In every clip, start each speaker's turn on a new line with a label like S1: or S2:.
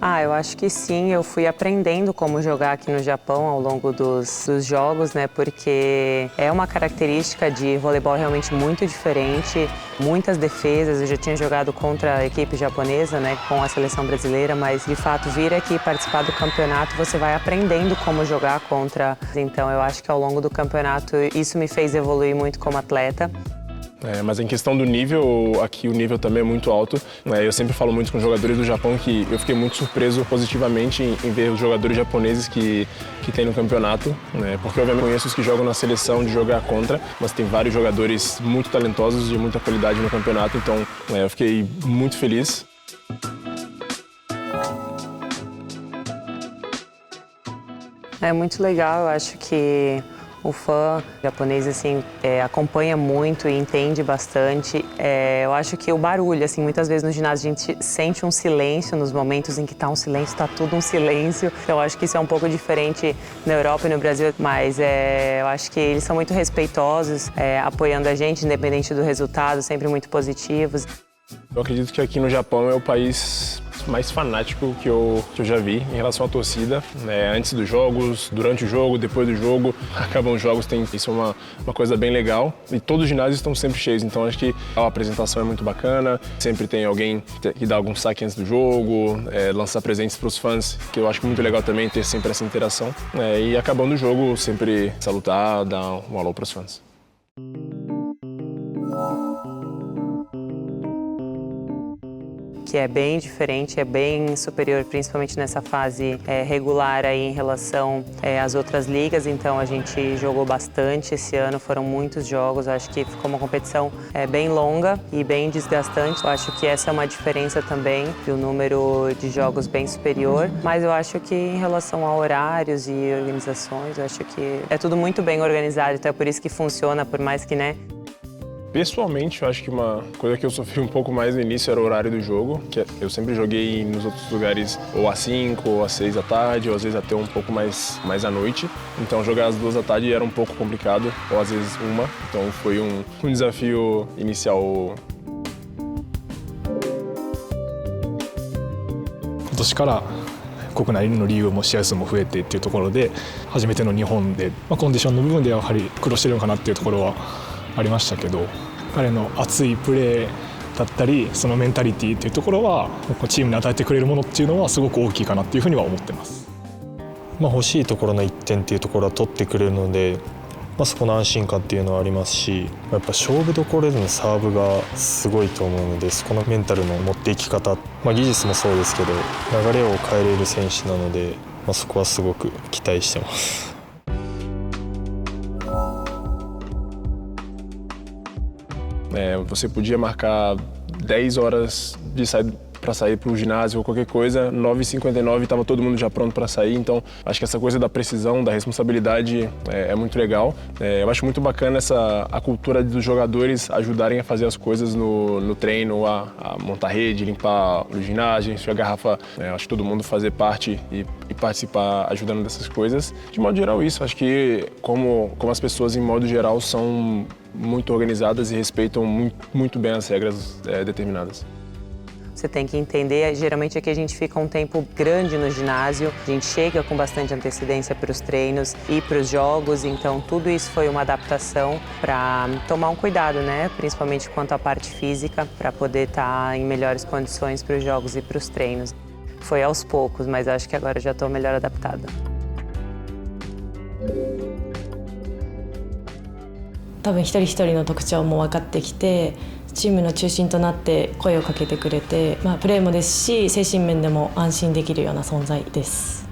S1: Eu acho que sim, eu fui aprendendo como jogar aqui no Japão ao longo dos jogos, né? Porque é uma característica de voleibol realmente muito diferente, muitas defesas. Eu já tinha jogado contra a equipe japonesa, né, com a seleção brasileira, mas de fato vir aqui participar do campeonato, você vai aprendendo como jogar contra. Então eu acho que ao longo do campeonato isso me fez evoluir muito como atleta.
S2: Mas em questão do nível, aqui o nível também é muito alto. Eu sempre falo muito com os jogadores do Japão que eu fiquei muito surpreso positivamente em ver os jogadores japoneses que tem no campeonato, porque obviamente conheço os que jogam na seleção de jogar contra, mas tem vários jogadores muito talentosos e muita qualidade no campeonato, então eu fiquei muito feliz.
S1: É muito legal, eu acho que o fã japonês assim, acompanha muito e entende bastante. Eu acho que o barulho, assim, muitas vezes no ginásio a gente sente um silêncio nos momentos em que está um silêncio, está tudo um silêncio. Então, eu acho que isso é um pouco diferente na Europa e no Brasil, mas eu acho que eles são muito respeitosos, apoiando a gente, independente do resultado, sempre muito positivos.
S2: Eu acredito que aqui no Japão é o país mais fanático que eu já vi em relação à torcida, antes dos jogos, durante o jogo, depois do jogo, acabam os jogos, isso é uma coisa bem legal e todos os ginásios estão sempre cheios, então acho que a apresentação é muito bacana, sempre tem alguém que dá algum saque antes do jogo, lançar presentes para os fãs, que eu acho muito legal também ter sempre essa interação, e acabando o jogo sempre salutar, dar um alô para os fãs.
S1: Que é bem diferente, é bem superior, principalmente nessa fase regular aí em relação às outras ligas. Então a gente jogou bastante esse ano, foram muitos jogos. Acho que ficou uma competição bem longa e bem desgastante. Eu acho que essa é uma diferença também, o número de jogos bem superior. Mas eu acho que em relação a horários e organizações, eu acho que é tudo muito bem organizado. Então é por isso que funciona, por mais que,
S2: Pessoalmente, eu acho que uma coisa que eu sofri um pouco mais no início era o horário do jogo, que eu sempre joguei nos outros lugares ou às 5 ou às 6 da tarde, ou às vezes até um pouco mais à noite. Então jogar às 2 da tarde era um pouco complicado, ou às vezes uma. Então foi um desafio inicial.
S3: 今年から国内のリーグも試合数も増えてっていうところで初めての日本で、コンディションの部分ではやはり苦労してるのかなっていうところはありましたけど、彼の熱いプレーだったりそのメンタリティっていうところはチームに与えてくれるものっていうのはすごく大きいかなっていうふうには思ってます。欲しいところの1点っていうところは取ってくれるので、そこの安心感っていうのはありますし、やっぱ勝負どころでのサーブがすごいと思うので、そこのメンタルの持っていき方、技術もそうですけど流れを変えれる選手なので、そこはすごく期待してます。
S2: Você podia marcar 10 horas para sair para o ginásio ou qualquer coisa, 9h59 estava todo mundo já pronto para sair, então acho que essa coisa da precisão, da responsabilidade é muito legal. Eu acho muito bacana a cultura dos jogadores ajudarem a fazer as coisas no treino, a montar rede, limpar o ginásio, encher a garrafa, acho que todo mundo fazer parte e participar ajudando dessas coisas. De modo geral isso, acho que como as pessoas em modo geral são muito organizadas e respeitam muito bem as regras determinadas.
S1: Você tem que entender, geralmente aqui a gente fica um tempo grande no ginásio, a gente chega com bastante antecedência para os treinos e para os jogos, então tudo isso foi uma adaptação para tomar um cuidado, principalmente quanto à parte física, para poder estar em melhores condições para os jogos e para os treinos. Foi aos poucos, mas acho que agora já estou melhor adaptada.
S4: 多分一人一人の特徴も分かってきて、チームの中心となって声をかけてくれて、プレーもですし精神面でも安心できるような存在です。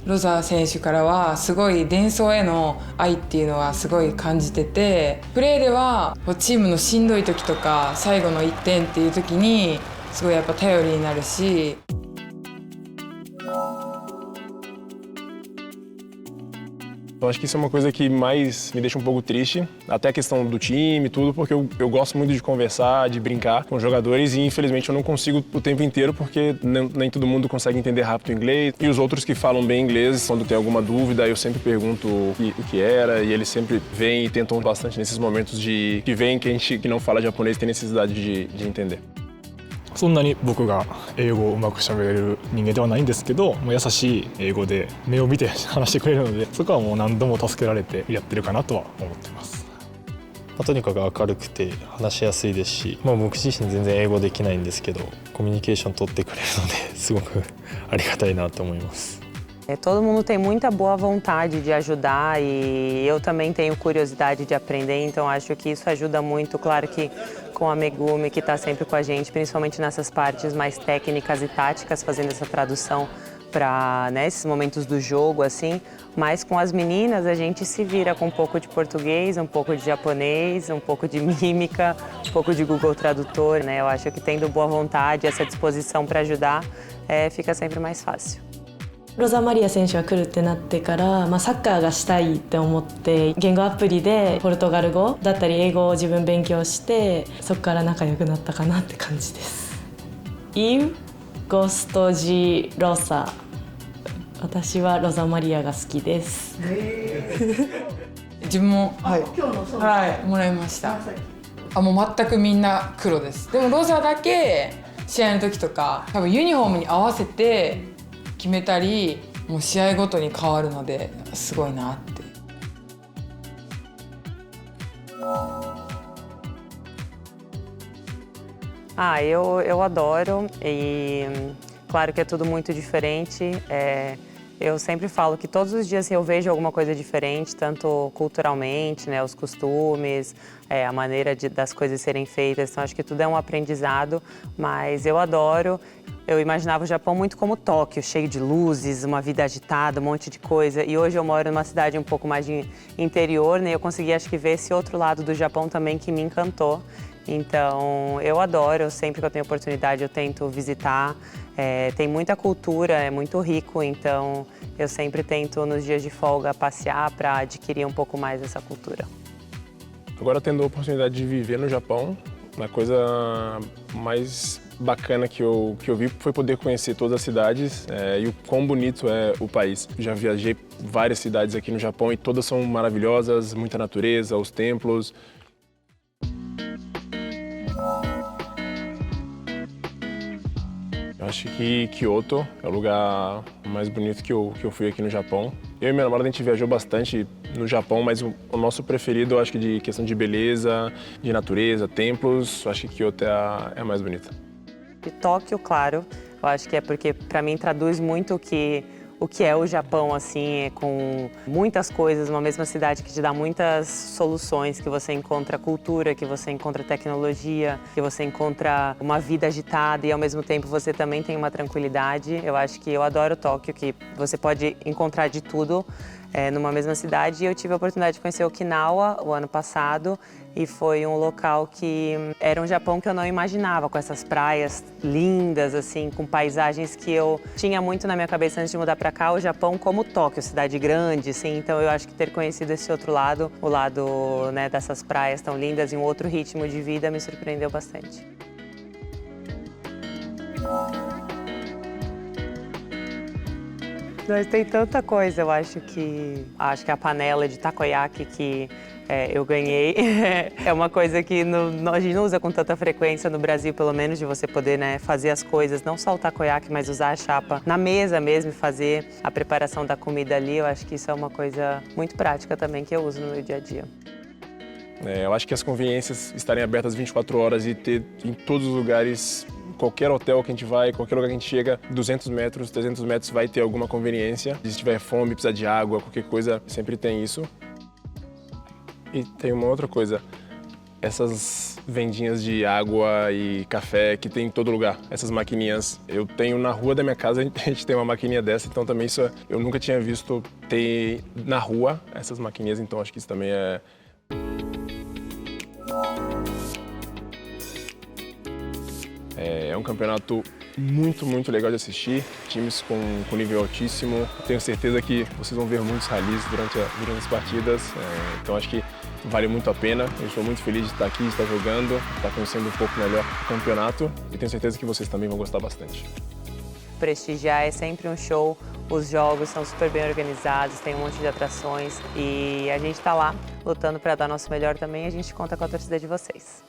S5: ロザー選手からはすごいデンソーへの愛っていうのはすごい感じてて、プレーではチームのしんどい時とか最後の1点っていう時にすごいやっぱ頼りになるし。
S2: Eu acho que isso é uma coisa que mais me deixa um pouco triste, até a questão do time e tudo, porque eu gosto muito de conversar, de brincar com os jogadores e infelizmente eu não consigo o tempo inteiro porque nem todo mundo consegue entender rápido o inglês. E os outros que falam bem inglês, quando tem alguma dúvida, eu sempre pergunto o que era e eles sempre vêm e tentam bastante nesses momentos que veem que a gente que não fala japonês tem necessidade de entender.
S3: そんなに僕が英語をうまく喋れる人間ではないんですけど、もう優しい英語で目を見て話してくれるので、そこはもう何度も助けられてやってるかなとは思っています。
S6: とにかく明るくて話しやすいですし、僕自身全然英語できないんですけど、コミュニケーション取ってくれるのですごくありがたいなと思います。
S1: Todo mundo tem muita boa vontade de ajudar e eu também tenho curiosidade de aprender, então acho que isso ajuda muito. Claro que com a Megumi, que está sempre com a gente, principalmente nessas partes mais técnicas e táticas, fazendo essa tradução para, né, esses momentos do jogo, assim. Mas com as meninas a gente se vira com um pouco de português, um pouco de japonês, um pouco de mímica, um pouco de Google Tradutor, né? Eu acho que tendo boa vontade, essa disposição para ajudar, fica sempre mais fácil.
S4: ロザマリア選手が来るってなってから、サッカーがしたいって思って言語アプリでポルトガル語だったり英語を自分勉強して、そこから仲良くなったかなって感じです。イウ・ゴストジ・ロサ、私はロザマリアが好きです。
S5: 自分も、はい、もらいました。もう全くみんな黒です。でもロザだけ試合の時とか多分ユニフォームに合わせて決めたり、もう試合ごとに変わるのですごいなって。
S1: Eu adoro e claro que é tudo muito diferente. Eu sempre falo que todos os dias eu vejo alguma coisa diferente, tanto culturalmente, né, os costumes, a maneira das coisas serem feitas. Então acho que tudo é um aprendizado, mas eu adoro. Eu imaginava o Japão muito como Tóquio, cheio de luzes, uma vida agitada, um monte de coisa. E hoje eu moro numa cidade um pouco mais de interior, né? Eu consegui, acho que, ver esse outro lado do Japão também que me encantou. Então, eu adoro, sempre que eu tenho oportunidade eu tento visitar. Tem muita cultura, é muito rico, então eu sempre tento, nos dias de folga, passear para adquirir um pouco mais dessa cultura.
S2: Agora, tendo a oportunidade de viver no Japão, a coisa mais bacana que eu vi foi poder conhecer todas as cidades e o quão bonito é o país. Já viajei várias cidades aqui no Japão e todas são maravilhosas, muita natureza, os templos. Eu acho que Kyoto é o lugar mais bonito que eu fui aqui no Japão. Eu e minha namorada, a gente viajou bastante no Japão, mas o nosso preferido, eu acho que de questão de beleza, de natureza, templos, eu acho que Kyoto é a mais bonita.
S1: De Tóquio, claro, eu acho que é porque para mim traduz muito o que é o Japão, assim, com muitas coisas, uma mesma cidade que te dá muitas soluções, que você encontra cultura, que você encontra tecnologia, que você encontra uma vida agitada e ao mesmo tempo você também tem uma tranquilidade. Eu acho que eu adoro Tóquio, que você pode encontrar de tudo numa mesma cidade. E eu tive a oportunidade de conhecer Okinawa o ano passado e foi um local que era um Japão que eu não imaginava, com essas praias lindas, assim, com paisagens que eu tinha muito na minha cabeça antes de mudar para cá, o Japão como Tóquio, cidade grande, assim. Então eu acho que ter conhecido esse outro lado, o lado, né, dessas praias tão lindas e um outro ritmo de vida me surpreendeu bastante. Mas tem tanta coisa, eu acho que a panela de takoyaki que eu ganhei é uma coisa que a gente não usa com tanta frequência no Brasil, pelo menos, de você poder, né, fazer as coisas, não só o takoyaki, mas usar a chapa na mesa mesmo e fazer a preparação da comida ali. Eu acho que isso é uma coisa muito prática também que eu uso no meu dia a dia.
S2: Eu acho que as conveniências estarem abertas 24 horas e ter em todos os lugares, qualquer hotel que a gente vai, qualquer lugar que a gente chega, 200 metros, 300 metros vai ter alguma conveniência. Se tiver fome, precisar de água, qualquer coisa, sempre tem isso. E tem uma outra coisa, essas vendinhas de água e café que tem em todo lugar, essas maquininhas. Eu tenho na rua da minha casa, a gente tem uma maquininha dessa, então também isso eu nunca tinha visto ter na rua essas maquininhas, então acho que isso também é um campeonato muito, muito legal de assistir, times com nível altíssimo. Tenho certeza que vocês vão ver muitos rallies durante as partidas, então acho que vale muito a pena. Eu estou muito feliz de estar aqui, de estar jogando, de estar conhecendo um pouco melhor o campeonato e tenho certeza que vocês também vão gostar bastante.
S1: Prestigiar é sempre um show, os jogos são super bem organizados, tem um monte de atrações e a gente está lá lutando para dar nosso melhor também e a gente conta com a torcida de vocês.